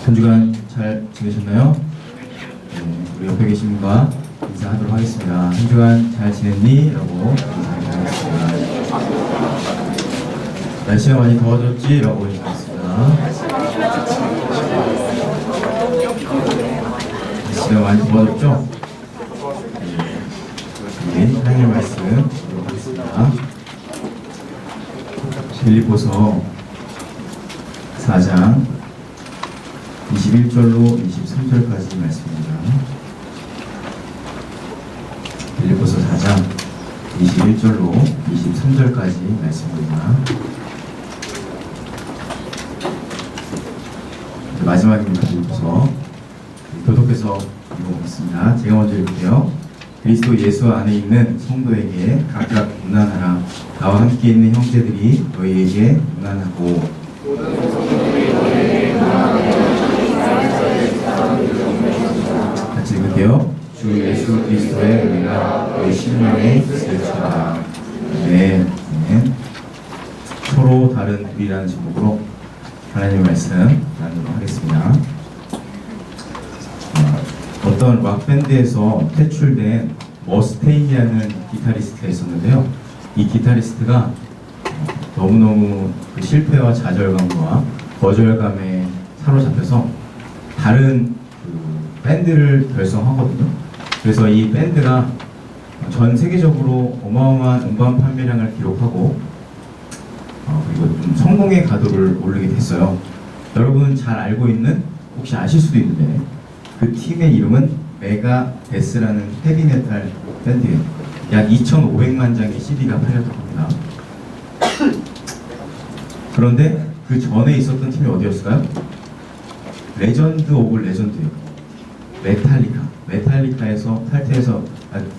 한 주간 잘 지내셨나요? 네, 우리 옆에 계신 분과 인사하도록 하겠습니다. 한 주간 잘 지냈니? 라고 인사하겠습니다. 날씨가 많이 더워졌지? 라고 인사하겠습니다. 날씨가 많이 더워졌죠? 네, 하나님의 말씀 보도록 하겠습니다. 빌립보서 4장 21절로 23절까지 말씀입니다. 빌립보서 4장 21절로 23절까지 말씀입니다. 마지막입니다. 빌립보서 교독해서 읽어보겠습니다. 제가 먼저 읽을게요. 그리스도 예수 안에 있는 성도에게 각각 문안하라. 나와 함께 있는 형제들이 너희에게 문안하고 같이 읽을게요. 주 예수 그리스도의 은혜가 너희 심령에 있을지어다. 네. 서로 다른 우리라는 제목으로 하나님의 말씀 나누도록 하겠습니다. 어떤 락밴드에서 퇴출된 머스테인이라는 기타리스트가 있었는데요. 이 기타리스트가 너무너무 그 실패와 좌절감과 거절감에 사로잡혀서 다른 그 밴드를 결성하거든요. 그래서 이 밴드가 전 세계적으로 어마어마한 음반 판매량을 기록하고 그리고 좀 성공의 가도를 오르게 됐어요. 여러분 잘 알고 있는, 혹시 아실 수도 있는데 그 팀의 이름은 메가데스라는 헤비메탈 밴드예요. 약 2,500만 장의 CD가 팔렸다고 합니다. 그런데 그 전에 있었던 팀이 어디였을까요? 레전드 오브 레전드예요. 메탈리카에서 탈퇴해서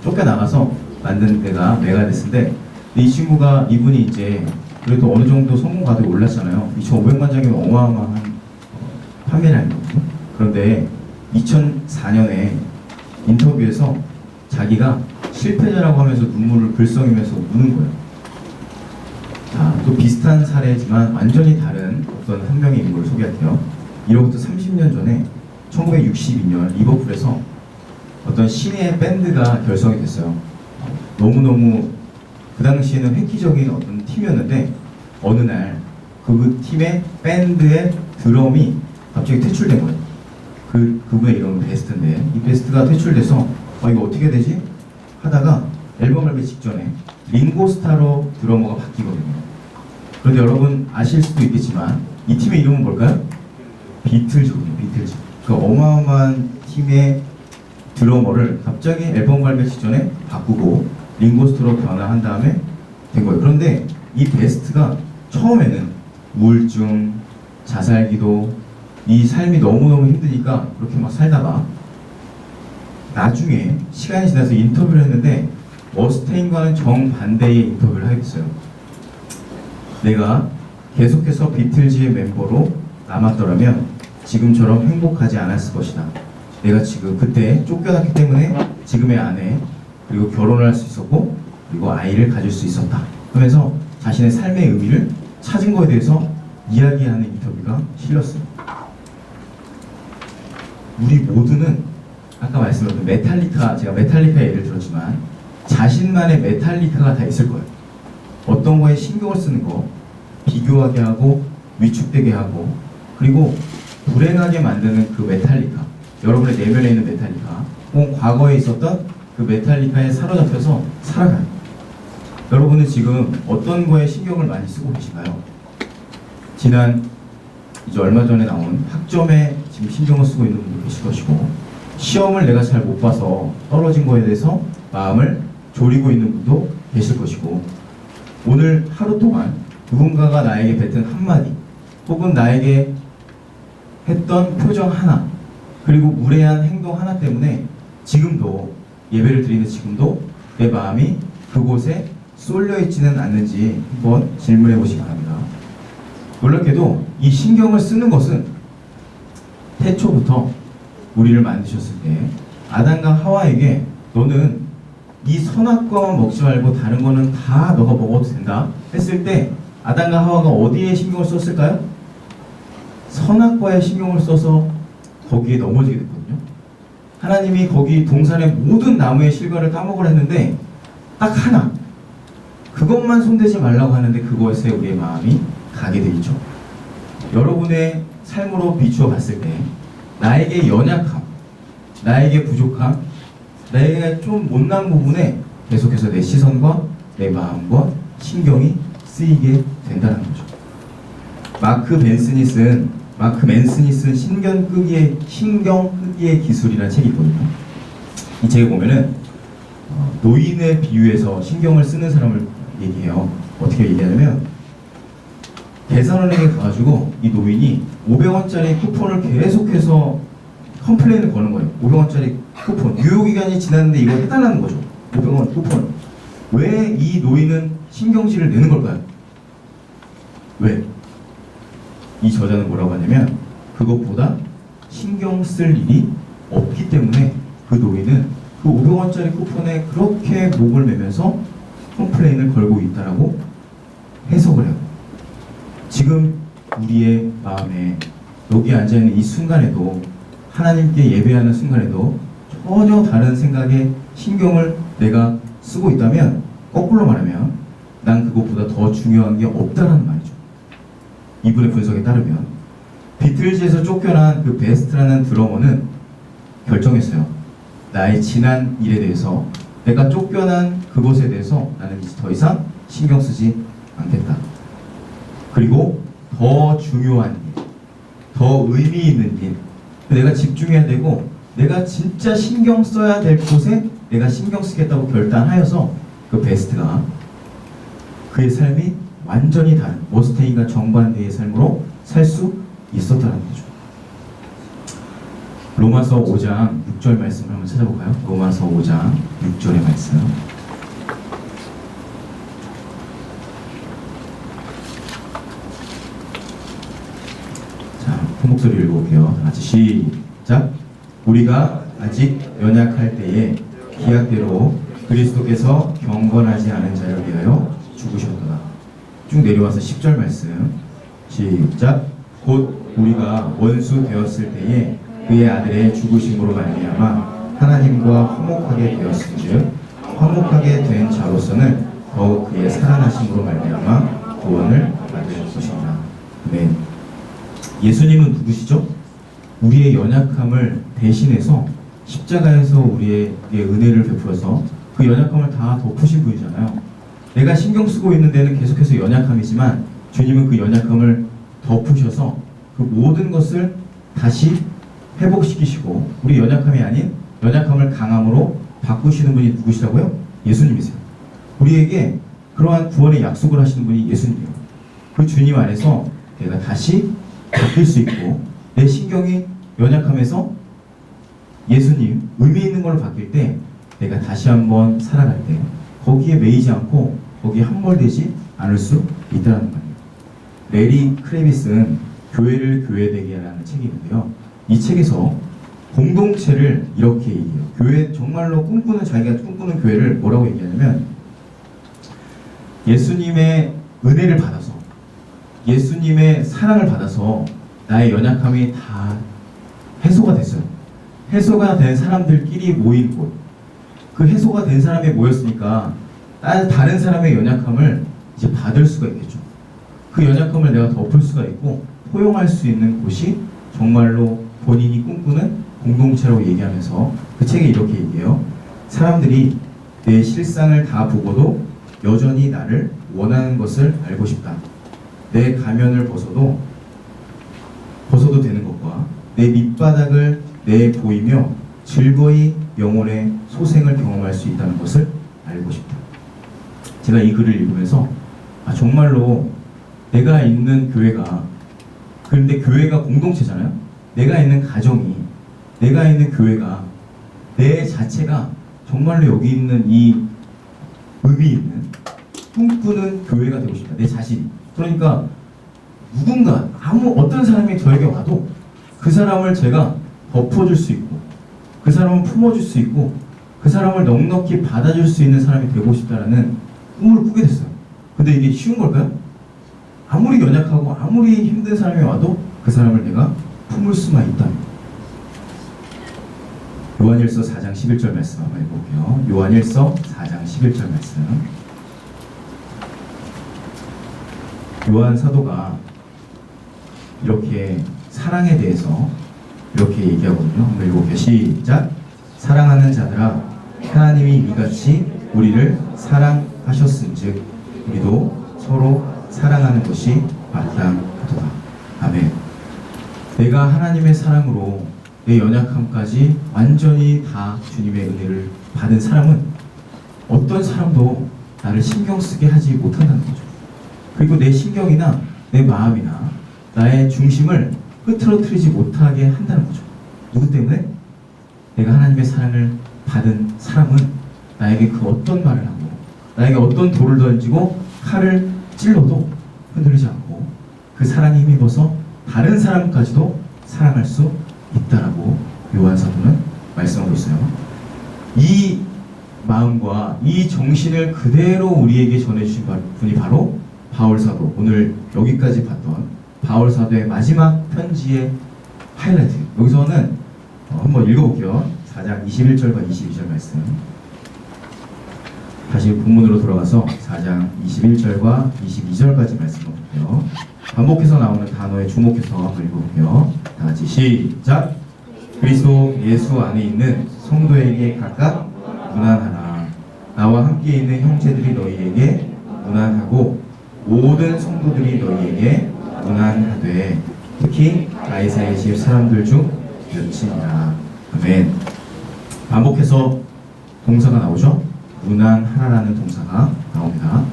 쫓겨나가서 만든 데가 메가데스인데, 이분이 이제 그래도 어느 정도 성공 가도에 올랐잖아요. 2,500만 장이 어마어마한 판매량이거든요. 그런데 2004년에 인터뷰에서 자기가 실패자라고 하면서 눈물을 글썽이면서 우는 거예요. 자, 또 비슷한 사례지만 완전히 다른 어떤 한 명의 인물을 소개할게요. 이로부터 30년 전에 1962년 리버풀에서 어떤 신의 밴드가 결성이 됐어요. 너무너무 그 당시에는 획기적인 어떤 팀이었는데 어느 날 그 팀의 밴드의 드럼이 갑자기 퇴출된 거예요. 그분의 이름은 베스트인데, 이 베스트가 퇴출돼서 이거 어떻게 되지? 하다가 앨범 발매 직전에 링고스타로 드러머가 바뀌거든요. 그런데 여러분 아실 수도 있겠지만 이 팀의 이름은 뭘까요? 비틀즈거든요. 비틀즈. 그 어마어마한 팀의 드러머를 갑자기 앨범 발매 직전에 바꾸고 링고스타로 변화한 다음에 된 거예요. 그런데 이 베스트가 처음에는 우울증, 자살기도, 이 삶이 너무너무 힘드니까 그렇게 막 살다가 나중에 시간이 지나서 인터뷰를 했는데 머스테인과는 정반대의 인터뷰를 하게 됐어요. 내가 계속해서 비틀즈의 멤버로 남았더라면 지금처럼 행복하지 않았을 것이다. 내가 지금 그때 쫓겨났기 때문에 지금의 아내, 그리고 결혼을 할 수 있었고 그리고 아이를 가질 수 있었다 하면서 자신의 삶의 의미를 찾은 거에 대해서 이야기하는 인터뷰가 실렸어요. 우리 모두는 아까 말씀드린 메탈리카, 제가 메탈리카 예를 들었지만 자신만의 메탈리카가 다 있을 거예요. 어떤 거에 신경을 쓰는 거, 비교하게 하고 위축되게 하고, 그리고 불행하게 만드는 그 메탈리카, 여러분의 내면에 있는 메탈리카, 혹은 과거에 있었던 그 메탈리카에 사로잡혀서 살아가요. 여러분은 지금 어떤 거에 신경을 많이 쓰고 계신가요? 이제 얼마 전에 나온 학점에 지금 신경을 쓰고 있는 분도 계실 것이고, 시험을 내가 잘 못 봐서 떨어진 거에 대해서 마음을 졸이고 있는 분도 계실 것이고, 오늘 하루 동안 누군가가 나에게 뱉은 한마디, 혹은 나에게 했던 표정 하나, 그리고 무례한 행동 하나 때문에 지금도, 예배를 드리는 지금도 내 마음이 그곳에 쏠려 있지는 않는지 한번 질문해 보시기 바랍니다. 놀랍게도 이 신경을 쓰는 것은 태초부터 우리를 만드셨을 때 아담과 하와에게 너는 이 선악과만 먹지 말고 다른 거는 다 너가 먹어도 된다 했을 때 아담과 하와가 어디에 신경을 썼을까요? 선악과에 신경을 써서 거기에 넘어지게 됐거든요. 하나님이 거기 동산의 모든 나무의 실과를 따먹으라 했는데 딱 하나, 그것만 손대지 말라고 하는데 그것에 우리의 마음이 가게 돼 있죠. 여러분의 삶으로 비추어 봤을 때 나에게 연약함, 나에게 부족함, 나에게 좀 못난 부분에 계속해서 내 시선과 내 마음과 신경이 쓰이게 된다는 거죠. 마크 맨슨이 쓴 신경 끄기의 기술이라는 책이 있거든요. 이 책에 보면은 노인을 비유해서 신경을 쓰는 사람을 얘기해요. 어떻게 얘기하냐면 계산원에게 가가지고 이 노인이 500원짜리 쿠폰을 계속해서 컴플레인을 거는 거예요. 500원짜리 쿠폰, 유효기간이 지났는데 이거 해달라는 거죠. 500원 쿠폰. 왜 이 노인은 신경질을 내는 걸까요? 왜? 이 저자는 뭐라고 하냐면 그것보다 신경 쓸 일이 없기 때문에 그 노인은 그 500원짜리 쿠폰에 그렇게 목을 매면서 컴플레인을 걸고 있다라고 해석을 해요. 지금 우리의 마음에 여기 앉아있는 이 순간에도 하나님께 예배하는 순간에도 전혀 다른 생각에 신경을 내가 쓰고 있다면 거꾸로 말하면 난 그것보다 더 중요한 게 없다라는 말이죠. 이분의 분석에 따르면 비틀즈에서 쫓겨난 그 베스트라는 드러머는 결정했어요. 나의 지난 일에 대해서 내가 쫓겨난 그것에 대해서 나는 이제 더 이상 신경 쓰지 않겠다. 그리고 더 중요한 일, 더 의미 있는 일, 내가 집중해야 되고 내가 진짜 신경 써야 될 곳에 내가 신경 쓰겠다고 결단하여서 그 베스트가 그의 삶이 완전히 다른 머스테인과 정반대의 삶으로 살 수 있었다는 거죠. 로마서 5장 6절 말씀을 한번 찾아볼까요? 로마서 5장 6절의 말씀. 자, 큰 목소리로 읽어볼게요. 다 같이 시작. 우리가 아직 연약할 때에 기약대로 그리스도께서 경건하지 않은 자를 위하여 죽으셨도다. 쭉 내려와서 10절 말씀 시작. 곧 우리가 원수 되었을 때에 그의 아들의 죽으심으로 말미암아 하나님과 화목하게 되었은즉 화목하게 된 자로서는 더욱 그의 살아나심으로 말미암아 구원을 받을 것이다. 네. 예수님은 누구시죠? 우리의 연약함을 대신해서 십자가에서 우리에게 은혜를 베풀어서 그 연약함을 다 덮으신 분이잖아요. 내가 신경 쓰고 있는 데는 계속해서 연약함이지만 주님은 그 연약함을 덮으셔서 그 모든 것을 다시 회복시키시고 우리 연약함이 아닌 연약함을 강함으로 바꾸시는 분이 누구시라고요? 예수님이세요. 우리에게 그러한 구원의 약속을 하시는 분이 예수님이에요. 그 주님 안에서 내가 다시 바뀔 수 있고 내 신경이 연약함에서 예수님 의미 있는 걸로 바뀔 때 내가 다시 한번 살아갈 때 거기에 매이지 않고 거기에 함몰되지 않을 수 있다는 말이에요. 레리 크레비스는 교회를 교회되게 하는 책이 있는데요. 이 책에서 공동체를 이렇게 얘기해요. 교회 정말로 자기가 꿈꾸는 교회를 뭐라고 얘기하냐면 예수님의 은혜를 받아서 예수님의 사랑을 받아서 나의 연약함이 다 해소가 됐어요. 해소가 된 사람들끼리 모인 곳. 그 해소가 된 사람이 모였으니까 다른 사람의 연약함을 이제 받을 수가 있겠죠. 그 연약함을 내가 덮을 수가 있고 포용할 수 있는 곳이 정말로 본인이 꿈꾸는 공동체라고 얘기하면서 그 책에 이렇게 얘기해요. 사람들이 내 실상을 다 보고도 여전히 나를 원하는 것을 알고 싶다. 내 가면을 벗어도 되는 것과 내 밑바닥을 내보이며 즐거이 영혼의 소생을 경험할 수 있다는 것을 알고 싶다. 제가 이 글을 읽으면서 정말로 내가 있는 교회가, 그런데 교회가 공동체잖아요. 내가 있는 가정이, 내가 있는 교회가, 내 자체가 정말로 여기 있는 이 의미 있는 꿈꾸는 교회가 되고 싶다. 내 자신이. 그러니까 누군가 어떤 사람이 저에게 와도 그 사람을 제가 덮어줄 수 있고 그 사람을 품어줄 수 있고 그 사람을 넉넉히 받아줄 수 있는 사람이 되고 싶다라는 꿈을 꾸게 됐어요. 근데 이게 쉬운 걸까요? 아무리 연약하고 아무리 힘든 사람이 와도 그 사람을 내가 품을 수만 있다면 요한일서 4장 11절 말씀 한번 읽어볼게요. 요한일서 4장 11절 말씀. 요한 사도가 이렇게 사랑에 대해서 이렇게 얘기하거든요. 한번 읽어볼게요. 시작. 사랑하는 자들아, 하나님이 이같이 우리를 사랑하셨은즉 우리도 서로 사랑하는 것이 마땅하도다. 아멘. 내가 하나님의 사랑으로 내 연약함까지 완전히 다 주님의 은혜를 받은 사람은 어떤 사람도 나를 신경 쓰게 하지 못한다는 거죠. 그리고 내 신경이나 내 마음이나 나의 중심을 흐트러뜨리지 못하게 한다는 거죠. 누구 때문에? 내가 하나님의 사랑을 받은 사람은 나에게 그 어떤 말을 하고 나에게 어떤 돌을 던지고 칼을 찔러도 흔들리지 않고 그 사랑에 힘입어서 다른 사람까지도 사랑할 수 있다라고 요한 사도는 말씀하고 있어요. 이 마음과 이 정신을 그대로 우리에게 전해주신 분이 바로 바울 사도, 오늘 여기까지 봤던 바울 사도의 마지막 편지의 하이라이트. 여기서는 한번 읽어볼게요. 4장 21절과 22절 말씀. 다시 본문으로 돌아가서 4장 21절과 22절까지 말씀을 볼게요. 반복해서 나오는 단어에 주목해서 한번 읽어볼게요. 다 같이 시작. 그리스도 예수 안에 있는 성도에게 각각 문안하라. 나와 함께 있는 형제들이 너희에게 문안하고 모든 성도들이 너희에게 문안하되 특히 가이사의 집 사람들 중 몇이니라. 아멘. 반복해서 동사가 나오죠. 문안하라라는 동사가 나옵니다.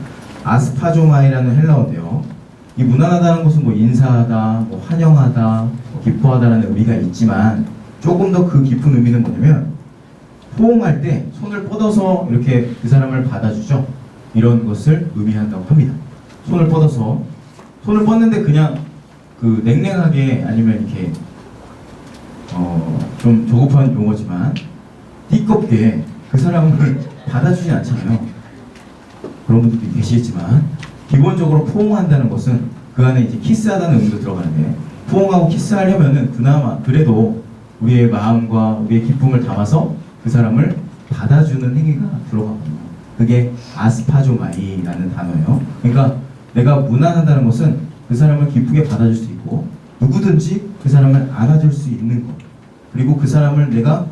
아스파조마이라는 헬라어인데요. 이 문안하다는 것은 뭐 인사하다, 뭐 환영하다, 뭐 기뻐하다라는 의미가 있지만 조금 더 그 깊은 의미는 뭐냐면 포옹할 때 손을 뻗어서 이렇게 그 사람을 받아주죠. 이런 것을 의미한다고 합니다. 손을 뻗어서 손을 뻗는데 그냥 그 냉랭하게 아니면 이렇게 좀 조급한 용어지만 띠껍게 그 사람을 받아주지 않잖아요. 그런 분들도 계시겠지만 기본적으로 포옹한다는 것은 그 안에 이제 키스하다는 의미도 들어가는데 포옹하고 키스하려면은 그나마 그래도 우리의 마음과 우리의 기쁨을 담아서 그 사람을 받아주는 행위가 들어가거든요. 그게 아스파조마이라는 단어예요. 그러니까 내가 문안한다는 것은 그 사람을 기쁘게 받아줄 수 있고 누구든지 그 사람을 안아줄 수 있는 것, 그리고 그 사람을 내가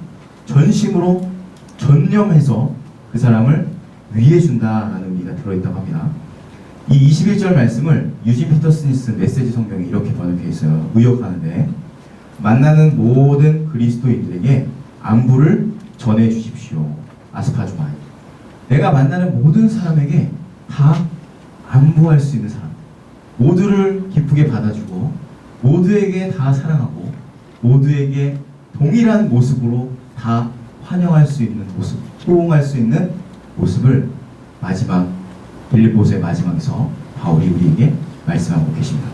전심으로 전념해서 그 사람을 위해준다라는 의미가 들어있다고 합니다. 이 21절 말씀을 유진 피터슨이 쓴 메시지 성경에 이렇게 번역해 있어요. 의역하는데 만나는 모든 그리스도인들에게 안부를 전해 주십시오. 아스파조마이. 내가 만나는 모든 사람에게 다 안부할 수 있는 사람, 모두를 기쁘게 받아주고 모두에게 다 사랑하고 모두에게 동일한 모습으로 다 환영할 수 있는 모습, 호응할 수 있는 모습을 마지막 빌립보서의 마지막에서 바울이 우리에게 말씀하고 계십니다.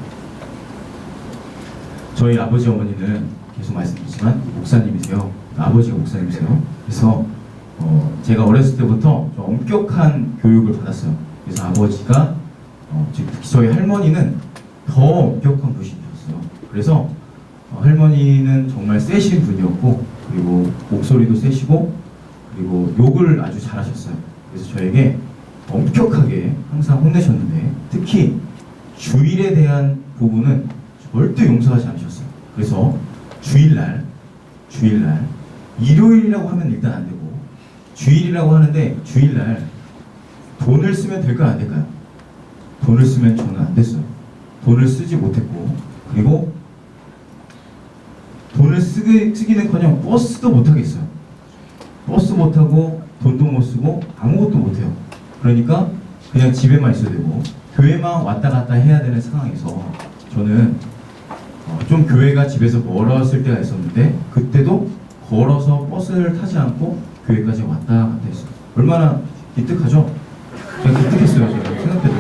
저희 아버지 어머니는 계속 말씀드리지만 목사님이세요. 아버지가 목사님이세요. 그래서 제가 어렸을 때부터 좀 엄격한 교육을 받았어요. 그래서 아버지가 특히 저희 할머니는 더 엄격한 분이셨어요. 그래서 할머니는 정말 세신 분이었고 그리고 목소리도 세시고 그리고 욕을 아주 잘하셨어요. 그래서 저에게 엄격하게 항상 혼내셨는데 특히 주일에 대한 부분은 절대 용서하지 않으셨어요. 그래서 주일날 일요일이라고 하면 일단 안 되고 주일이라고 하는데 주일날 돈을 쓰면 될까요 안 될까요? 돈을 쓰면 저는 안 됐어요. 돈을 쓰지 못했고 그리고 돈을 쓰기는커녕 버스도 못 하겠어요. 버스 못 타고 돈도 못 쓰고 아무것도 못 해요. 그러니까 그냥 집에만 있어야 되고 교회만 왔다 갔다 해야 되는 상황에서 저는 좀 교회가 집에서 멀었을 때가 있었는데 그때도 걸어서 버스를 타지 않고 교회까지 왔다 갔다 했어요. 얼마나 기특하죠? 제가 기특했어요. 제가 생각해도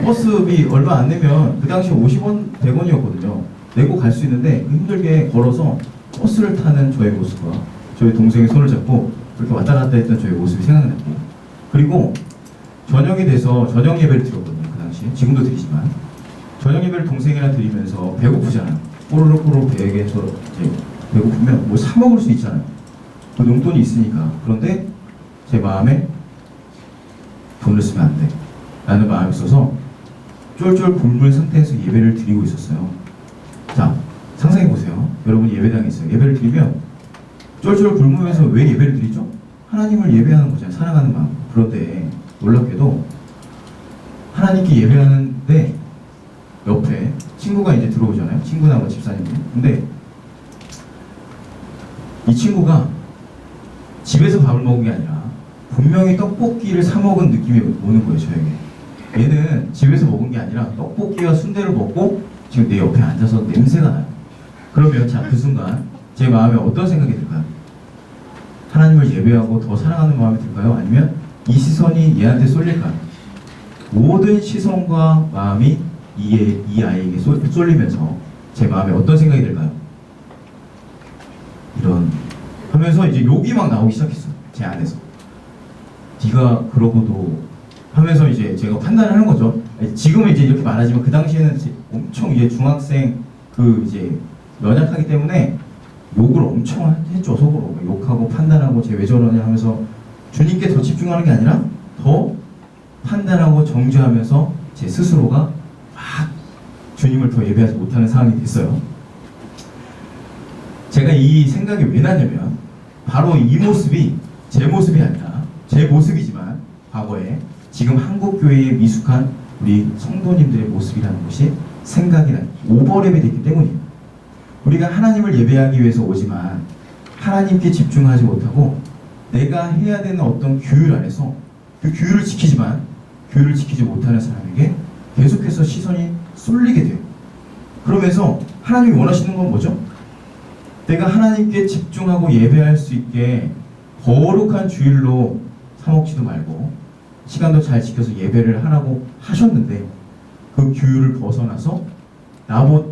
버스비 얼마 안 내면 그 당시 50원, 100원이었거든요. 내고 갈 수 있는데 힘들게 걸어서 버스를 타는 저의 모습과 저희 동생의 손을 잡고 그렇게 왔다 갔다 했던 저의 모습이 생각났고 그리고 저녁이 돼서 저녁 예배를 드렸거든요. 그 당시에. 지금도 드리지만 저녁 예배를 동생이랑 드리면서 배고프잖아요. 꼬르륵 배에게 이제 배고프면 뭐 사 먹을 수 있잖아요. 그 용돈이 있으니까. 그런데 제 마음에 돈을 쓰면 안 돼 라는 마음이 있어서 쫄쫄 굶은 상태에서 예배를 드리고 있었어요. 자, 상상해 보세요. 여러분이 예배당에 있어요. 예배를 드리면 쫄쫄 굶으면서 왜 예배를 드리죠? 하나님을 예배하는 거잖아요. 사랑하는 마음. 그런데 놀랍게도 하나님께 예배하는데 옆에 친구가 이제 들어오잖아요. 친구나 뭐 집사님이. 근데 이 친구가 집에서 밥을 먹은 게 아니라 분명히 떡볶이를 사 먹은 느낌이 오는 거예요, 저에게. 얘는 집에서 먹은 게 아니라 떡볶이와 순대를 먹고 지금 내 옆에 앉아서 냄새가 나요. 그러면 자, 그 순간 제 마음에 어떤 생각이 들까요? 하나님을 예배하고 더 사랑하는 마음이 들까요? 아니면 이 시선이 얘한테 쏠릴까요? 모든 시선과 마음이 이 아이에게 쏠리면서 제 마음에 어떤 생각이 들까요? 이런 하면서 이제 욕이 막 나오기 시작했어요. 제 안에서. 네가 그러고도 하면서 이제 제가 판단을 하는 거죠. 지금은 이제 이렇게 말하지만 그 당시에는 엄청 이제 중학생 그 이제 연약하기 때문에 욕을 엄청 했죠. 속으로 욕하고 판단하고 쟤 왜 저러냐 하면서 주님께 더 집중하는 게 아니라 더 판단하고 정죄하면서 제 스스로가 막 주님을 더 예배하지 못하는 상황이 됐어요. 제가 이 생각이 왜 나냐면 바로 이 모습이 제 모습이 아니라 제 모습이지만 과거에 지금 한국교회에 미숙한 우리 성도님들의 모습이라는 것이 생각이 나요. 오버랩이 됐기 때문이에요. 우리가 하나님을 예배하기 위해서 오지만 하나님께 집중하지 못하고 내가 해야 되는 어떤 규율 안에서 그 규율을 지키지만 규율을 지키지 못하는 사람에게 계속해서 시선이 쏠리게 돼요. 그러면서 하나님이 원하시는 건 뭐죠? 내가 하나님께 집중하고 예배할 수 있게 거룩한 주일로 사먹지도 말고 시간도 잘 지켜서 예배를 하라고 하셨는데 그 규율을 벗어나서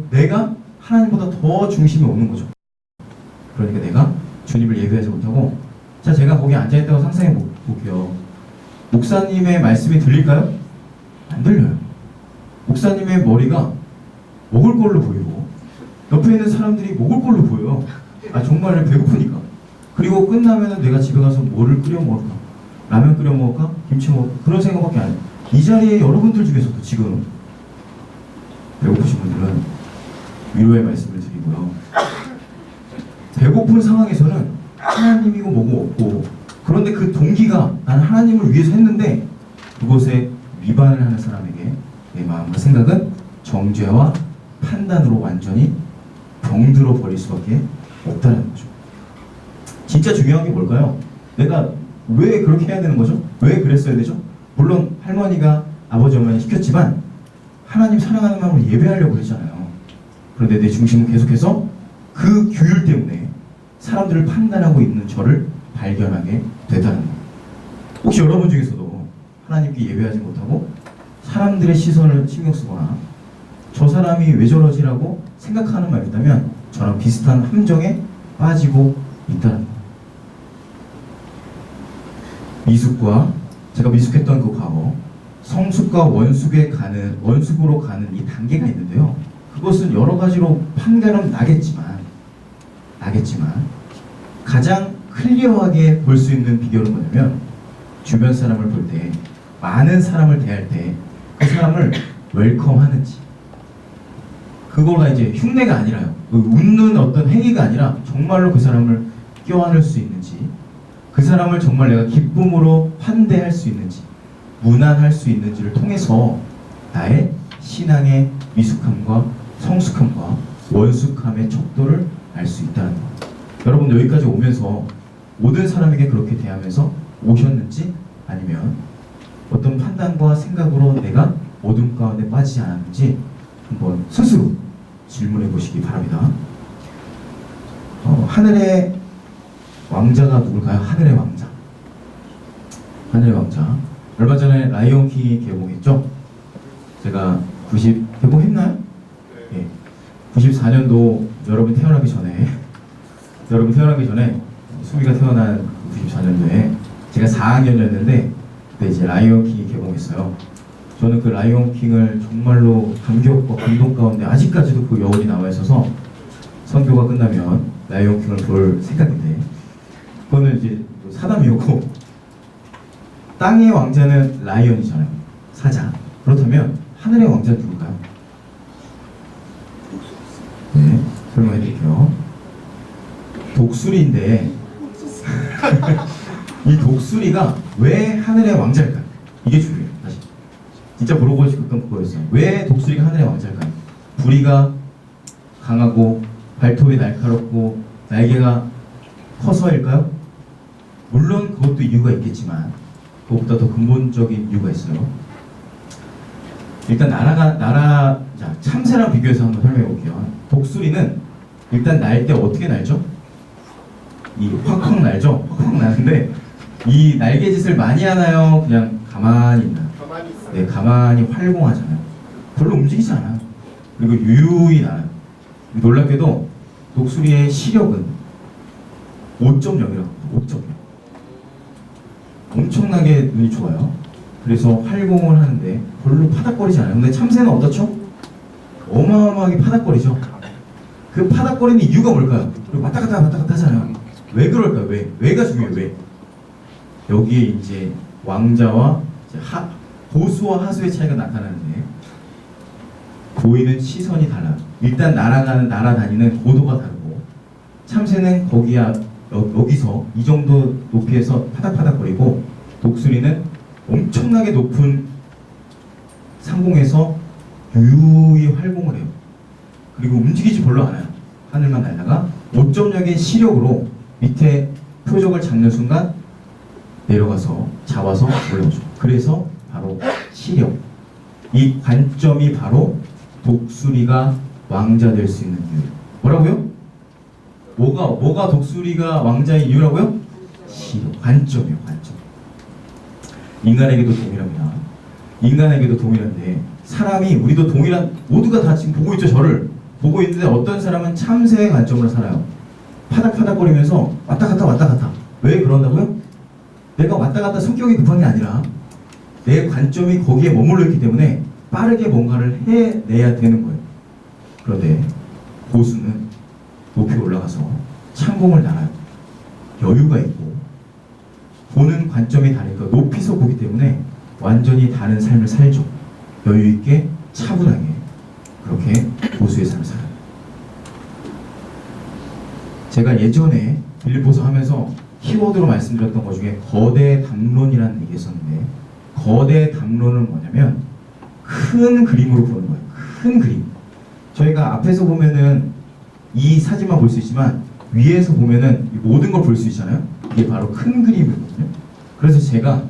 내가 하나님보다 더 중심이 오는 거죠. 그러니까 내가 주님을 예배하지 못하고 자, 제가 거기 앉아있다고 상상해 볼게요. 목사님의 말씀이 들릴까요? 안 들려요. 목사님의 머리가 먹을 걸로 보이고 옆에 있는 사람들이 먹을 걸로 보여요. 정말 배고프니까. 그리고 끝나면은 내가 집에 가서 뭐를 끓여 먹을까? 라면 끓여 먹을까? 김치 먹을까? 그런 생각밖에 안 해요. 이 자리에 여러분들 중에서도 지금 배고프신 분들은 위로의 말씀을 드리고요. 배고픈 상황에서는 하나님이고 뭐고 없고 그런데 그 동기가 나는 하나님을 위해서 했는데 그것에 위반을 하는 사람에게 내 마음과 생각은 정죄와 판단으로 완전히 병들어 버릴 수밖에 없다는 거죠. 진짜 중요한 게 뭘까요? 내가 왜 그렇게 해야 되는 거죠? 왜 그랬어야 되죠? 물론 할머니가 아버지 어머니 시켰지만 하나님 사랑하는 마음으로 예배하려고 했잖아요. 그런데 내 중심은 계속해서 그 규율 때문에 사람들을 판단하고 있는 저를 발견하게 되다는 거예요. 혹시 여러분 중에서도 하나님께 예배하지 못하고 사람들의 시선을 신경 쓰거나 저 사람이 왜 저러지라고 생각하는 말이 있다면 저랑 비슷한 함정에 빠지고 있다는 거예요. 미숙과 제가 미숙했던 그 과거 성숙과 원숙으로 가는 이 단계가 있는데요. 그것은 여러 가지로 판가름 나겠지만 가장 클리어하게 볼 수 있는 비결은 뭐냐면 주변 사람을 볼 때 많은 사람을 대할 때 그 사람을 웰컴하는지 그거가 이제 흉내가 아니라요. 웃는 어떤 행위가 아니라 정말로 그 사람을 껴안을 수 있는지 그 사람을 정말 내가 기쁨으로 환대할 수 있는지 무난할 수 있는지를 통해서 나의 신앙의 미숙함과 성숙함과 원숙함의 척도를 알 수 있다는 것. 여러분 여기까지 오면서 모든 사람에게 그렇게 대하면서 오셨는지 아니면 어떤 판단과 생각으로 내가 어둠 가운데 빠지지 않았는지 한번 스스로 질문해 보시기 바랍니다. 하늘의 왕자가 누굴까요? 하늘의 왕자. 하늘의 왕자. 얼마 전에 라이온 킹이 개봉했죠? 제가 개봉했나요? 예. 94년도 여러분 태어나기 전에 수미가 태어난 94년도에 제가 4학년이었는데 그때 이제 라이온 킹이 개봉했어요. 저는 그 라이온 킹을 정말로 감격과 감동 가운데 아직까지도 그 여운이 남아 있어서 선교가 끝나면 라이온 킹을 볼 생각인데 그거는 이제 사담이었고, 땅의 왕자는 라이언이잖아요. 사자. 그렇다면 하늘의 왕자는 누굴까요? 네, 설명해 드릴게요. 독수리인데 이 독수리가 왜 하늘의 왕자일까요? 이게 중요해요. 다시 진짜 물어보고 싶었던 그거였어요. 왜 독수리가 하늘의 왕자일까요? 부리가 강하고 발톱이 날카롭고 날개가 커서일까요? 물론 그것도 이유가 있겠지만 그것보다 더 근본적인 이유가 있어요. 일단 자, 참새랑 비교해서 한번 설명해 볼게요. 독수리는 일단 날 때 어떻게 날죠? 이 확확 날죠? 확확 나는데 이 날개짓을 많이 하나요? 그냥 가만히 있나요? 가만히 있어요. 네, 가만히 활공하잖아요. 별로 움직이지 않아요. 그리고 유유히 나요. 놀랍게도 독수리의 시력은 5.0이라고. 5.0. 엄청나게 눈이 좋아요. 그래서 활공을 하는데 별로 파닥거리지 않아요. 근데 참새는 어떻죠? 어마어마하게 파닥거리죠. 그 파닥거리는 이유가 뭘까요? 그리고 왔다 갔다 하잖아요. 왜 그럴까요? 왜가 중요해요. 왜? 여기에 이제 왕자와 이제 고수와 하수의 차이가 나타나는데 보이는 시선이 달라요. 일단 날아다니는 고도가 다르고 참새는 여기서 이 정도 높이에서 파닥파닥거리고 독수리는 엄청나게 높은 상공에서 유유히 활공을 해요. 그리고 움직이지 별로 않아요. 하늘만 날다가 5.0의 시력으로 밑에 표적을 잡는 순간 내려가서 잡아서 올라오죠. 그래서 바로 시력. 이 관점이 바로 독수리가 왕자 될 수 있는 이유예요. 뭐라고요? 뭐가 독수리가 왕자의 이유라고요? 시력. 관점이요. 관점. 인간에게도 동일합니다. 인간에게도 동일한데 사람이 우리도 동일한 모두가 다 지금 보고 있죠. 저를 보고 있는데 어떤 사람은 참새의 관점으로 살아요. 파닥파닥거리면서 왔다 갔다. 왜 그런다고요? 내가 왔다 갔다 성격이 급한 게 아니라 내 관점이 거기에 머물러 있기 때문에 빠르게 뭔가를 해내야 되는 거예요. 그런데 고수는 높이 올라가서 창공을 날아요. 여유가 있고 보는 관점이 다르니까 높이서 보기 때문에 완전히 다른 삶을 살죠. 여유 있게 차분하게 그렇게 고수의 삶을 살아요. 제가 예전에 빌립보서 하면서 키워드로 말씀드렸던 것 중에 거대 담론이라는 얘기가 있었는데 거대 담론은 뭐냐면 큰 그림으로 보는 거예요. 큰 그림. 저희가 앞에서 보면은 이 사진만 볼 수 있지만 위에서 보면은 모든 걸 볼 수 있잖아요. 이게 바로 큰 그림이거든요. 그래서 제가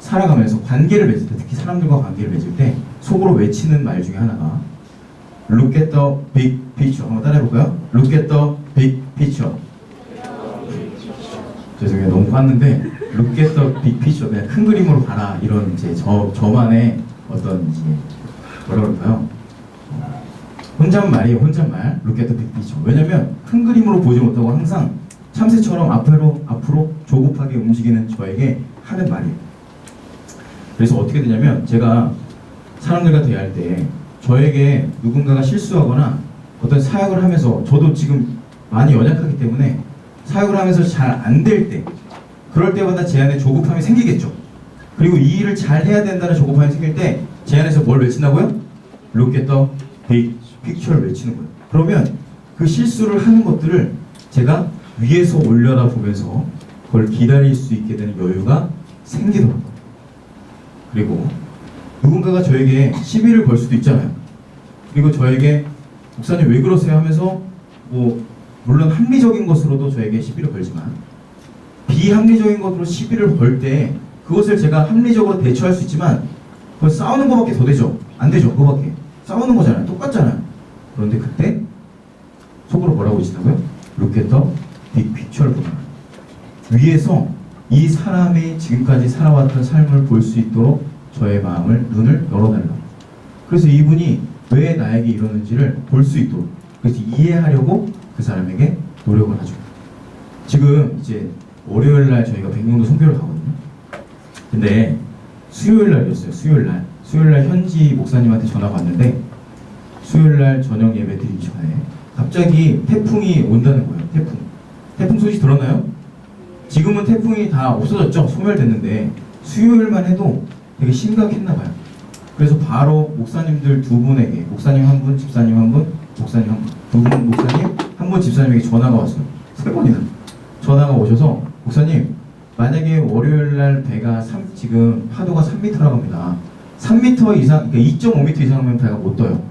살아가면서 관계를 맺을 때, 특히 사람들과 관계를 맺을 때 속으로 외치는 말 중에 하나가 Look at the big picture. 한번 따라해볼까요? Look at the big picture. 죄송해요. 너무 팠는데 Look at the big picture. 그냥 큰 그림으로 봐라. 이런 이제 저만의 어떤 이제 뭐라 그럴까요? 혼잣말이에요. 혼잣말. Look at the big picture. 왜냐면 큰 그림으로 보지 못하고 항상 참새처럼 앞으로 조급하게 움직이는 저에게 하는 말이에요. 그래서 어떻게 되냐면 제가 사람들과 대화할 때 저에게 누군가가 실수하거나 어떤 사역을 하면서 저도 지금 많이 연약하기 때문에 사역을 하면서 잘 안 될 때 그럴 때마다 제 안에 조급함이 생기겠죠. 그리고 이 일을 잘 해야 된다는 조급함이 생길 때 제 안에서 뭘 외친다고요? Look at the big picture를 외치는 거예요. 그러면 그 실수를 하는 것들을 제가 위에서 올려다 보면서 그걸 기다릴 수 있게 되는 여유가 생기더라고요. 그리고 누군가가 저에게 시비를 걸 수도 있잖아요. 그리고 저에게 목사님 왜 그러세요 하면서 물론 합리적인 것으로도 저에게 시비를 걸지만 비합리적인 것으로 시비를 걸 때 그것을 제가 합리적으로 대처할 수 있지만 그건 싸우는 것밖에 더 되죠. 안 되죠. 그거밖에. 싸우는 거잖아요. 똑같잖아요. 그런데 그때 속으로 뭐라고 하시다고요? Look at the big picture를 보라. 위에서 이 사람이 지금까지 살아왔던 삶을 볼 수 있도록 저의 눈을 열어달라. 그래서 이분이 왜 나에게 이러는지를 볼 수 있도록 그래서 이해하려고 그 사람에게 노력을 하죠. 지금 이제 월요일날 저희가 백령도 선교를 가거든요. 근데 수요일날이었어요. 수요일날 현지 목사님한테 전화가 왔는데 수요일날 저녁 예배 드리기 전에 갑자기 태풍이 온다는 거예요. 태풍 소식 들었나요? 지금은 태풍이 다 없어졌죠. 소멸됐는데 수요일만 해도 되게 심각했나 봐요. 그래서 바로 목사님들 두 분에게, 목사님 한 분, 집사님 한 분, 목사님 한 분, 두 분 목사님, 한 분 집사님에게 전화가 왔어요. 세 번이나 전화가 오셔서, 목사님 만약에 월요일날 배가 지금 파도가 3m라고 합니다. 3m 이상, 그러니까 2.5m 이상이면 배가 못 떠요.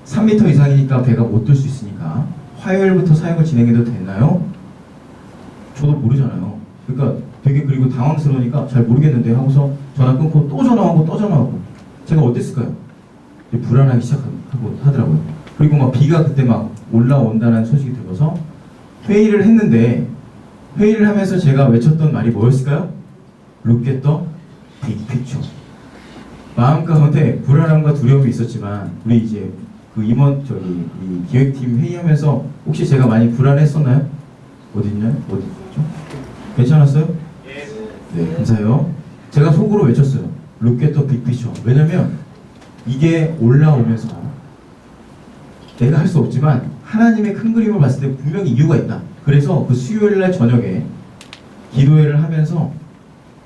3m 이상이니까 배가 못 뜰 수 있으니까 화요일부터 사역을 진행해도 되나요? 저도 모르잖아요. 그러니까 되게, 그리고 당황스러우니까 잘 모르겠는데 하고서 전화 끊고 또 전화하고 또 전화하고, 제가 어땠을까요? 불안하기 시작하고 하더라고요. 그리고 막 비가 그때 막 올라온다는 소식이 들어서 회의를 했는데, 회의를 하면서 제가 외쳤던 말이 뭐였을까요? Look at the big picture. 마음 가운데 불안함과 두려움이 있었지만, 우리 이제 그 이 기획팀 회의하면서 혹시 제가 많이 불안했었나요? 어딨냐? 어디죠? 괜찮았어요? 네, 감사해요. 제가 속으로 외쳤어요. Look at the big picture. 왜냐면 이게 올라오면서 내가 할 수 없지만 하나님의 큰 그림을 봤을 때 분명히 이유가 있다. 그래서 그 수요일날 저녁에 기도회를 하면서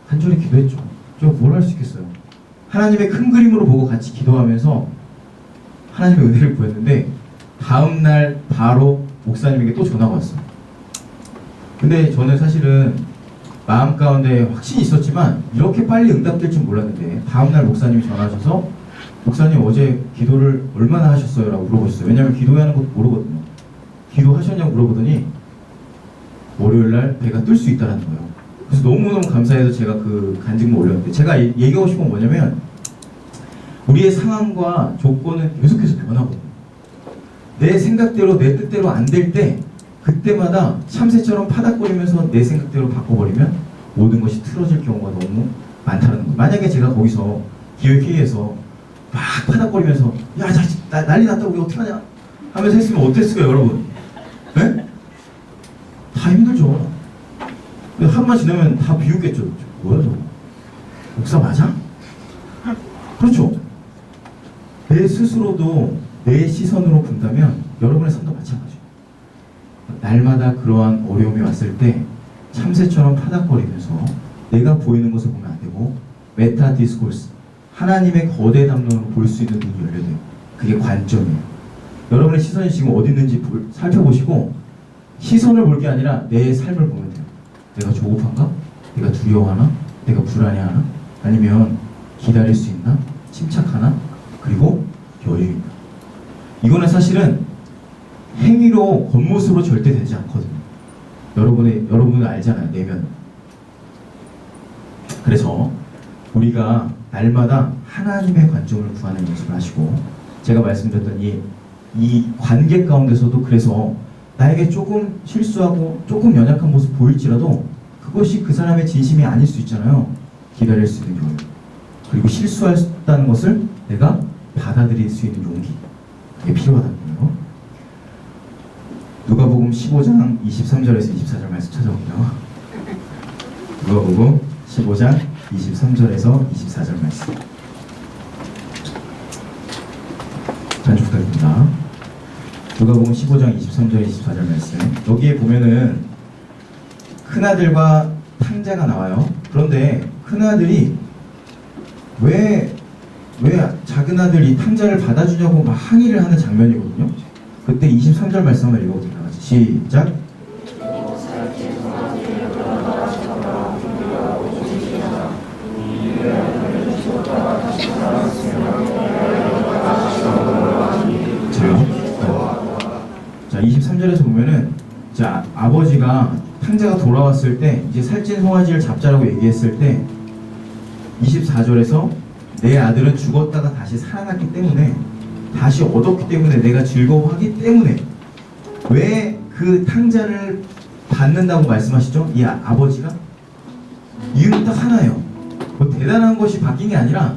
간절히 기도했죠. 저 뭘 할 수 있겠어요. 하나님의 큰 그림으로 보고 같이 기도하면서 하나님의 은혜를 구했는데, 다음날 바로 목사님에게 또 전화가 왔어요. 근데 저는 사실은 마음 가운데 확신이 있었지만 이렇게 빨리 응답될 줄 몰랐는데, 다음날 목사님이 전화하셔서 목사님 어제 기도를 얼마나 하셨어요? 라고 물어보셨어요. 왜냐면 기도하는 것도 모르거든요. 기도하셨냐고 물어보더니 월요일날 배가 뜰 수 있다는 거예요. 그래서 너무너무 감사해서 제가 그 간증을 올렸는데, 제가 얘기하고 싶은 건 뭐냐면, 우리의 상황과 조건은 계속해서 변하거든요. 내 생각대로 내 뜻대로 안 될 때, 그때마다 참새처럼 파닥거리면서 내 생각대로 바꿔버리면 모든 것이 틀어질 경우가 너무 많다는 거예요. 만약에 제가 거기서 기획회의에서 막 파닥거리면서 야 자식 난리 났다고 우리 어떡하냐 하면서 했으면 어땠을까요, 여러분? 네? 다 힘들죠. 한 번 지나면 다 비웃겠죠. 뭐야 저거? 목사 맞아? 그렇죠. 내 스스로도 내 시선으로 본다면 여러분의 삶도 마찬가지예요. 날마다 그러한 어려움이 왔을 때 참새처럼 파닥거리면서 내가 보이는 것을 보면 안 되고, 메타 디스코스, 하나님의 거대 담론으로 볼 수 있는 눈이 열려져요. 그게 관점이에요. 여러분의 시선이 지금 어디 있는지 살펴보시고, 시선을 볼 게 아니라 내 삶을 보면 돼요. 내가 조급한가? 내가 두려워하나? 내가 불안해하나? 아니면 기다릴 수 있나? 침착하나? 그리고 여유있나? 이거는 사실은 행위로, 겉모습으로 절대 되지 않거든요. 여러분은 알잖아요, 내면. 그래서 우리가 날마다 하나님의 관점을 구하는 연습을 하시고, 제가 말씀드렸던 이 관계 가운데서도, 그래서 나에게 조금 실수하고 조금 연약한 모습 보일지라도 그것이 그 사람의 진심이 아닐 수 있잖아요. 기다릴 수 있는 여유, 그리고 실수했다는 것을 내가 받아들일 수 있는 용기, 그게 필요하다는 거예요. 누가복음 15장 23절에서 24절 말씀 찾아볼게요. 누가복음 15장 23절에서 24절 말씀 간주 부탁드립니다. 누가복음 15장 23절 24절 말씀, 여기에 보면은 큰아들과 탕자가 나와요. 그런데 큰아들이 왜 작은아들 이 탕자를 받아주냐고 막 항의를 하는 장면이거든요. 그때 23절 말씀 한번 읽어보세요. 같이 시작. 자, 23절에서 보면은, 자, 아버지가 탕자가 돌아왔을 때 이제 살찐 송아지를 잡자라고 얘기했을 때 24절에서 내 아들은 죽었다가 다시 살아났기 때문에, 다시 얻었기 때문에, 내가 즐거워하기 때문에 왜 그 탕자를 받는다고 말씀하시죠? 이 아버지가? 이유는 딱 하나예요. 뭐 대단한 것이 바뀐 게 아니라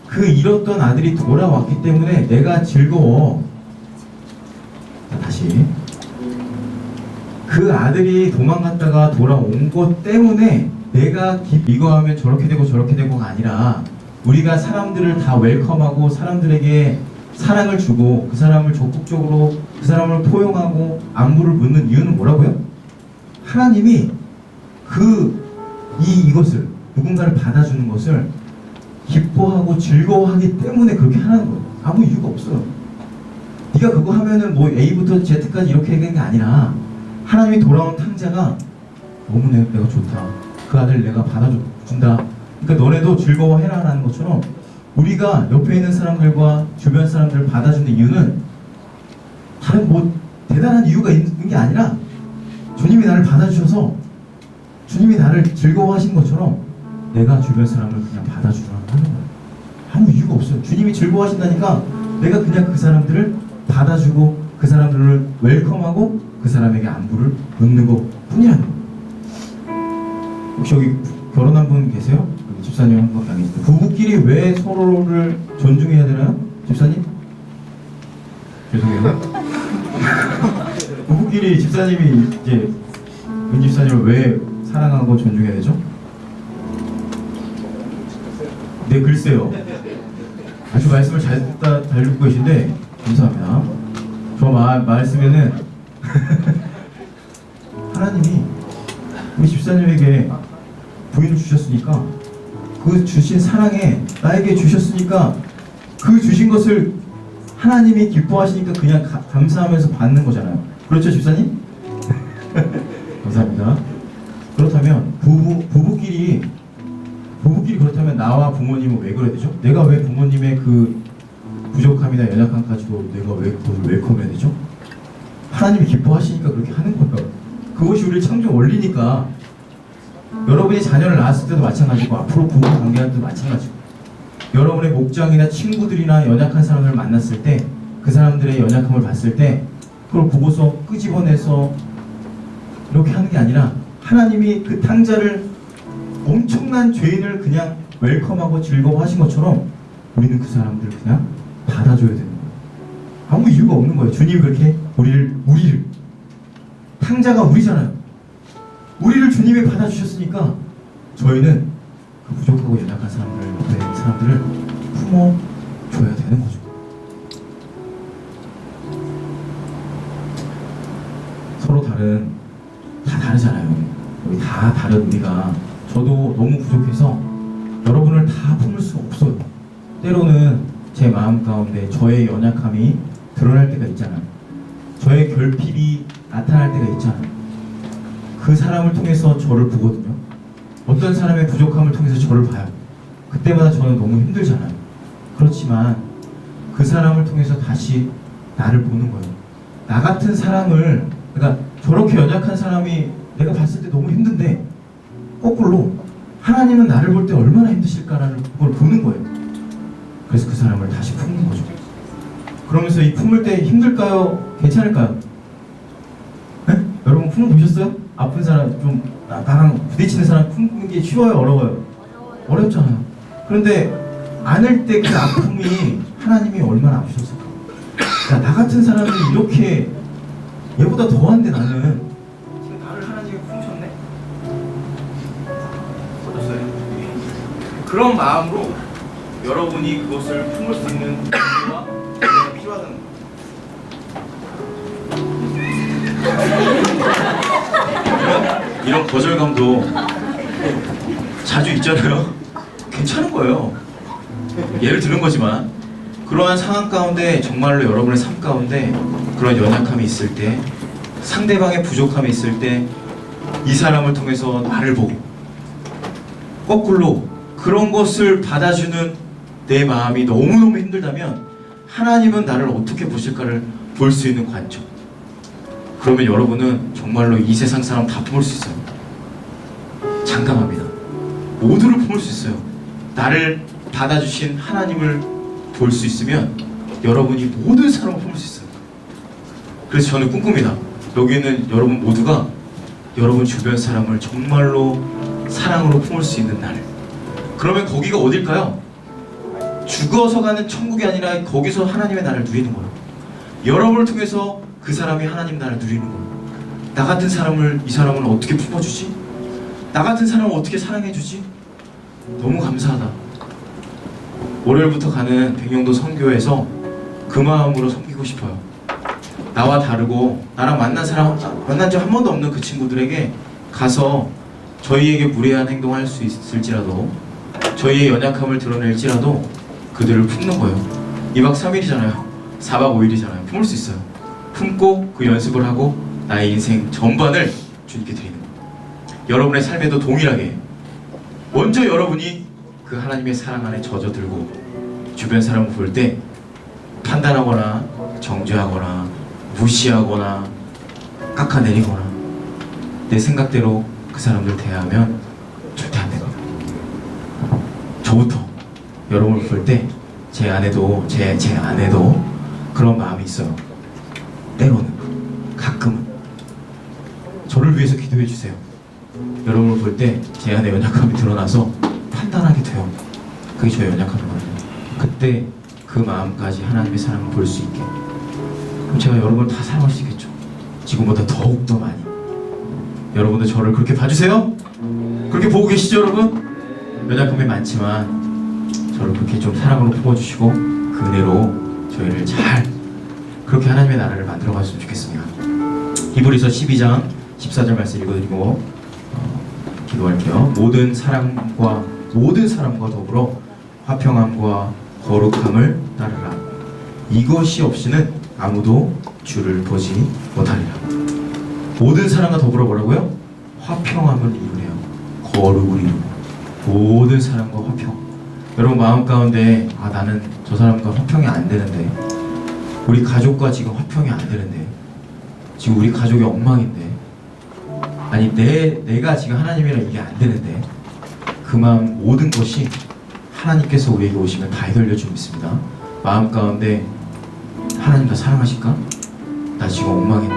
그 잃었던 아들이 돌아왔기 때문에 내가 즐거워. 자, 다시. 그 아들이 도망갔다가 돌아온 것 때문에 내가 이거 하면 저렇게 되고 저렇게 되고가 아니라, 우리가 사람들을 다 웰컴하고 사람들에게 사랑을 주고 그 사람을 적극적으로 그 사람을 포용하고 안부를 묻는 이유는 뭐라고요? 하나님이 이것을 누군가를 받아주는 것을 기뻐하고 즐거워하기 때문에 그렇게 하는 거예요. 아무 이유가 없어요. 네가 그거 하면은 뭐 A부터 Z까지 이렇게 얘기한 게 아니라 하나님이 돌아온 탕자가 너무 내가 좋다. 그 아들 내가 받아준다. 그러니까 너네도 즐거워해라 라는 것처럼 우리가 옆에 있는 사람들과 주변 사람들을 받아주는 이유는 다른 뭐 대단한 이유가 있는 게 아니라 주님이 나를 받아주셔서 주님이 나를 즐거워하신 것처럼 내가 주변 사람을 그냥 받아주라고 하는 거예요. 아무 이유가 없어요. 주님이 즐거워하신다니까 내가 그냥 그 사람들을 받아주고 그 사람들을 웰컴하고 그 사람에게 안부를 묻는 것 뿐이라는 거예요. 혹시 여기 결혼한 분 계세요? 집사님 한 분 당해주세요. 부부끼리 왜 서로를 존중해야 되나요? 집사님? 죄송해요. 부부끼리 집사님이 이제 은 집사님을 왜 사랑하고 존중해야 되죠? 네, 글쎄요. 아주 말씀을 잘 듣고 계신데 감사합니다. 저 말씀에는 하나님이 우리 집사님에게 부인을 주셨으니까 그 주신 사랑에 나에게 주셨으니까 그 주신 것을 하나님이 기뻐하시니까 그냥 감사하면서 받는 거잖아요. 그렇죠, 집사님? 감사합니다. 그렇다면 부부끼리 그렇다면 나와 부모님은 왜 그래야 되죠? 내가 왜 부모님의 그 부족함이나 연약함 가지고 내가 왜 그것을 웰컴해야 되죠? 하나님이 기뻐하시니까 그렇게 하는 거예요. 그것이 우리 창조 원리니까. 여러분이 자녀를 낳았을 때도 마찬가지고 앞으로 부부 관계할 때도 마찬가지고 여러분의 목장이나 친구들이나 연약한 사람을 만났을 때 그 사람들의 연약함을 봤을 때 그걸 보고서 끄집어내서 이렇게 하는 게 아니라 하나님이 그 탕자를 엄청난 죄인을 그냥 웰컴하고 즐거워하신 것처럼 우리는 그 사람들을 그냥 받아줘야 되는 거예요. 아무 이유가 없는 거예요. 주님이 그렇게 우리를 탕자가 우리잖아요. 우리를 주님이 받아주셨으니까 저희는 그 부족하고 연약한 사람들, 옆에 있는 사람들을 품어줘야 되는 거죠. 서로 다 다르잖아요. 우리 다 다른 우리가 저도 너무 부족해서 여러분을 다 품을 수 없어요. 때로는 제 마음 가운데 저의 연약함이 드러날 때가 있잖아요. 저의 결핍이 나타날 때가 있잖아요. 그 사람을 통해서 저를 보거든요. 어떤 사람의 부족함을 통해서 저를 봐요. 그때마다 저는 너무 힘들잖아요. 그렇지만 그 사람을 통해서 다시 나를 보는 거예요. 나 같은 사람을, 그러니까 저렇게 연약한 사람이 내가 봤을 때 너무 힘든데 거꾸로 하나님은 나를 볼 때 얼마나 힘드실까라는 걸 보는 거예요. 그래서 그 사람을 다시 품는 거죠. 그러면서 이 품을 때 힘들까요? 괜찮을까요? 네? 여러분 품어보셨어요? 아픈 사람, 좀 나랑 부딪히는 사람 품는 게 쉬워요? 어려워요? 어렵잖아요. 그런데 안을 때 그 아픔이 하나님이 얼마나 아프셨을까? 야, 나 같은 사람이 이렇게 얘보다 더한데 나는 지금 나를 하나님이 품으셨네? 어졌어요? 그런 마음으로 여러분이 그것을 품을 수 있는 준비와 필요하다는 거예요. 이런 거절감도 자주 있잖아요. 괜찮은 거예요. 예를 드는 거지만 그러한 상황 가운데 정말로 여러분의 삶 가운데 그런 연약함이 있을 때, 상대방의 부족함이 있을 때 이 사람을 통해서 나를 보고 거꾸로 그런 것을 받아주는 내 마음이 너무너무 힘들다면 하나님은 나를 어떻게 보실까를 볼 수 있는 관점. 그러면 여러분은 정말로 이 세상 사람 다 품을 수 있어요. 장담합니다. 모두를 품을 수 있어요. 나를 받아주신 하나님을 볼 수 있으면 여러분이 모든 사람을 품을 수 있어요. 그래서 저는 꿈꿉니다. 여기 있는 여러분 모두가 여러분 주변 사람을 정말로 사랑으로 품을 수 있는 날. 그러면 거기가 어딜까요? 죽어서 가는 천국이 아니라 거기서 하나님의 나라를 누리는 거예요. 여러분을 통해서 그 사람이 하나님 나라를 누리는 거예요. 나 같은 사람을, 이 사람은 어떻게 품어주지? 나 같은 사람을 어떻게 사랑해주지? 너무 감사하다. 월요일부터 가는 백령도 선교에서 그 마음으로 섬기고 싶어요. 나와 다르고 나랑 만난 적 한 번도 없는 그 친구들에게 가서 저희에게 무례한 행동할 수 있을지라도, 저희의 연약함을 드러낼지라도 그들을 품는 거예요. 2박 3일이잖아요. 4박 5일이잖아요. 품을 수 있어요. 품고 그 연습을 하고 나의 인생 전반을 주님께 드리는 거예요. 여러분의 삶에도 동일하게 먼저 여러분이 그 하나님의 사랑 안에 젖어들고 주변 사람을 볼 때 판단하거나 정죄하거나 무시하거나 깎아내리거나 내 생각대로 그 사람들 대하면 절대 안 되거든요. 저부터 여러분을 볼 때 제 안에도 그런 마음이 있어요. 때로는, 가끔은. 저를 위해서 기도해 주세요. 여러분을 볼 때 제 안에 연약함이 드러나서 판단하게 돼요. 그게 저의 연약함이거든요. 그때 그 마음까지 하나님의 사랑을 볼 수 있게, 그럼 제가 여러분을 다 사랑할 수 있겠죠. 지금보다 더욱 더 많이. 여러분도 저를 그렇게 봐주세요. 그렇게 보고 계시죠, 여러분? 연약함이 많지만 저를 그렇게 좀 사랑으로 품어주시고 그 은혜로 저희를 잘 그렇게 하나님의 나라를 만들어 갔으면 좋겠습니다. 히브리서 12장 14절 말씀 읽어드리고 기도할게요. 모든 사람과 더불어 화평함과 거룩함을 따르라. 이것이 없이는 아무도 주를 보지 못하리라. 모든 사람과 더불어 뭐라고요? 화평함을 이루래요. 거룩을 이루고 모든 사람과 화평. 여러분 마음 가운데 나는 저 사람과 화평이 안 되는데, 우리 가족과 지금 화평이 안 되는데, 지금 우리 가족이 엉망인데, 아니 내가 지금 하나님이랑 이게 안 되는데, 그 마음 모든 것이 하나님께서 우리에게 오시면 다 해결해 줄 믿습니다. 마음 가운데 하나님 나 사랑하실까? 나 지금 엉망인데.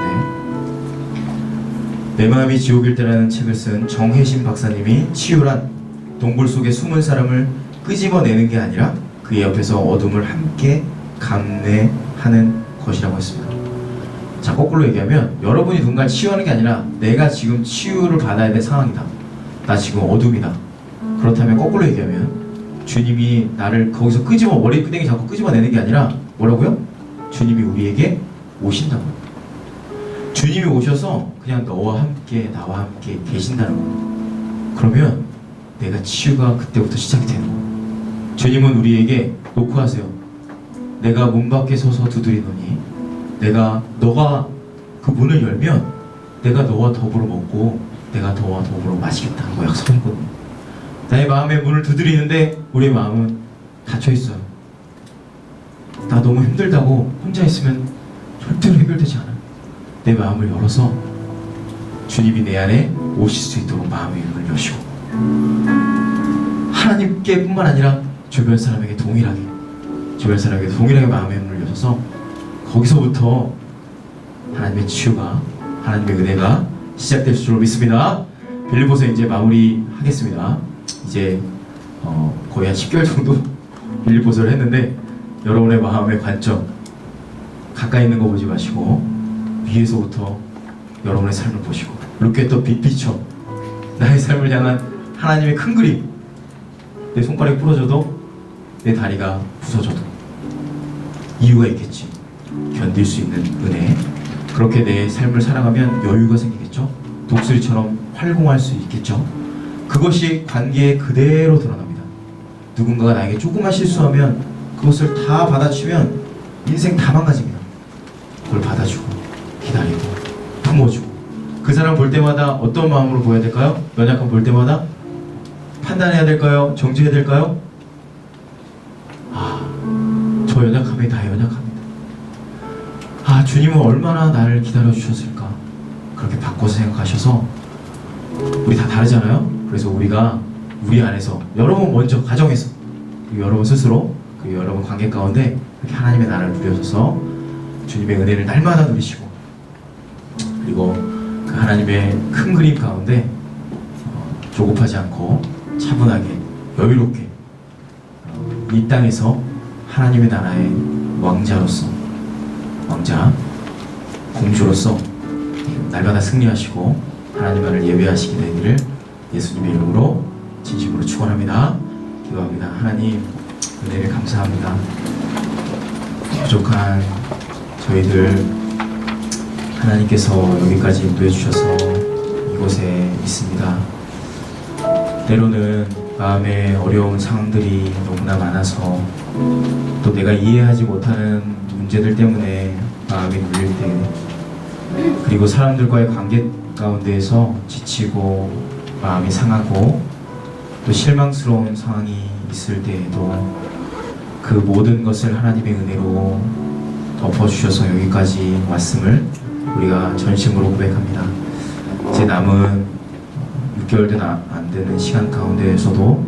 내 마음이 지옥일 때라는 책을 쓴 정혜신 박사님이 치유란 동굴 속에 숨은 사람을 끄집어내는 게 아니라 그의 옆에서 어둠을 함께 감내하는 것이라고 했습니다. 자, 거꾸로 얘기하면 여러분이 누군가 치유하는 게 아니라 내가 지금 치유를 받아야 될 상황이다. 나 지금 어둠이다. 그렇다면 거꾸로 얘기하면 주님이 나를 거기서 머리끄댕이 잡고 끄집어내는 게 아니라 뭐라고요? 주님이 우리에게 오신다고요. 주님이 오셔서 그냥 나와 함께 계신다는 거예요. 그러면 내가 치유가 그때부터 시작이 되는 거예요. 주님은 우리에게 놓고 하세요. 내가 문 밖에 서서 두드리노니 너가 그 문을 열면 내가 너와 더불어 먹고 내가 너와 더불어 마시겠다는 거 약속했거든요. 나의 마음의 문을 두드리는데 우리의 마음은 닫혀있어요. 나 너무 힘들다고 혼자 있으면 절대로 해결되지 않아요. 내 마음을 열어서 주님이 내 안에 오실 수 있도록 마음의 문을 여시고, 하나님께 뿐만 아니라 주변 사람에게 동일하게 마음의 문을 여셔서 거기서부터 하나님의 치유가, 하나님의 은혜가 시작될 줄로 믿습니다. 빌립보서 이제 마무리하겠습니다. 이제 거의 한 10개월 정도 빌립보서를 했는데, 여러분의 마음의 관점 가까이 있는 거 보지 마시고 위에서부터 여러분의 삶을 보시고, Look at the big picture. 나의 삶을 향한 하나님의 큰 그림. 내 손가락이 부러져도 내 다리가 부서져도 이유가 있겠지. 견딜 수 있는 은혜. 그렇게 내 삶을 살아가면 여유가 생기겠죠. 독수리처럼 활공할 수 있겠죠. 그것이 관계에 그대로 드러납니다. 누군가가 나에게 조금만 실수하면 그것을 다 받아치면 인생 다 망가집니다. 그걸 받아주고 기다리고 품어주고, 그 사람 볼 때마다 어떤 마음으로 보여야 될까요? 연약함 볼 때마다 판단해야 될까요? 정죄해야 될까요? 저 연약함이 다 연약합니다. 주님은 얼마나 나를 기다려 주셨을까? 그렇게 바꿔서 생각하셔서, 우리 다 다르잖아요. 그래서 우리가 우리 안에서, 여러분 먼저 가정에서, 그리고 여러분 스스로, 그리고 여러분 관계 가운데 이렇게 하나님의 나라를 누려서 주님의 은혜를 날마다 누리시고, 그리고 그 하나님의 큰 그림 가운데 조급하지 않고 차분하게 여유롭게 이 땅에서 하나님의 나라의 공주로서 날마다 승리하시고 하나님 나라를 예배하시게 되기를 예수님의 이름으로 진심으로 축원합니다. 기도합니다. 하나님, 은혜를 감사합니다. 부족한 저희들 하나님께서 여기까지 인도해 주셔서 이곳에 있습니다. 때로는 마음에 어려운 상황들이 너무나 많아서 또 내가 이해하지 못하는 문제들 때문에 마음이 눌릴 때, 그리고 사람들과의 관계 가운데에서 지치고 마음이 상하고 또 실망스러운 상황이 있을 때에도 그 모든 것을 하나님의 은혜로 덮어주셔서 여기까지 왔음을 우리가 전심으로 고백합니다. 이제 남은 6개월도 안 되는 시간 가운데에서도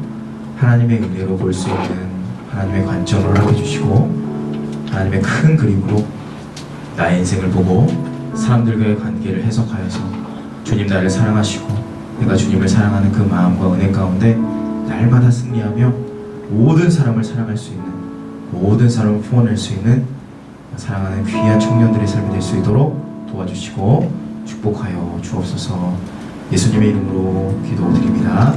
하나님의 은혜로 볼 수 있는 하나님의 관점을 허락해 주시고 하나님의 큰 그림으로 나의 인생을 보고 사람들과의 관계를 해석하여서 주님 나를 사랑하시고 내가 주님을 사랑하는 그 마음과 은혜 가운데 날마다 승리하며 모든 사람을 사랑할 수 있는, 모든 사람을 품어낼 수 있는 사랑하는 귀한 청년들의 삶이 될 수 있도록 도와주시고 축복하여 주옵소서. 예수님의 이름으로 기도드립니다.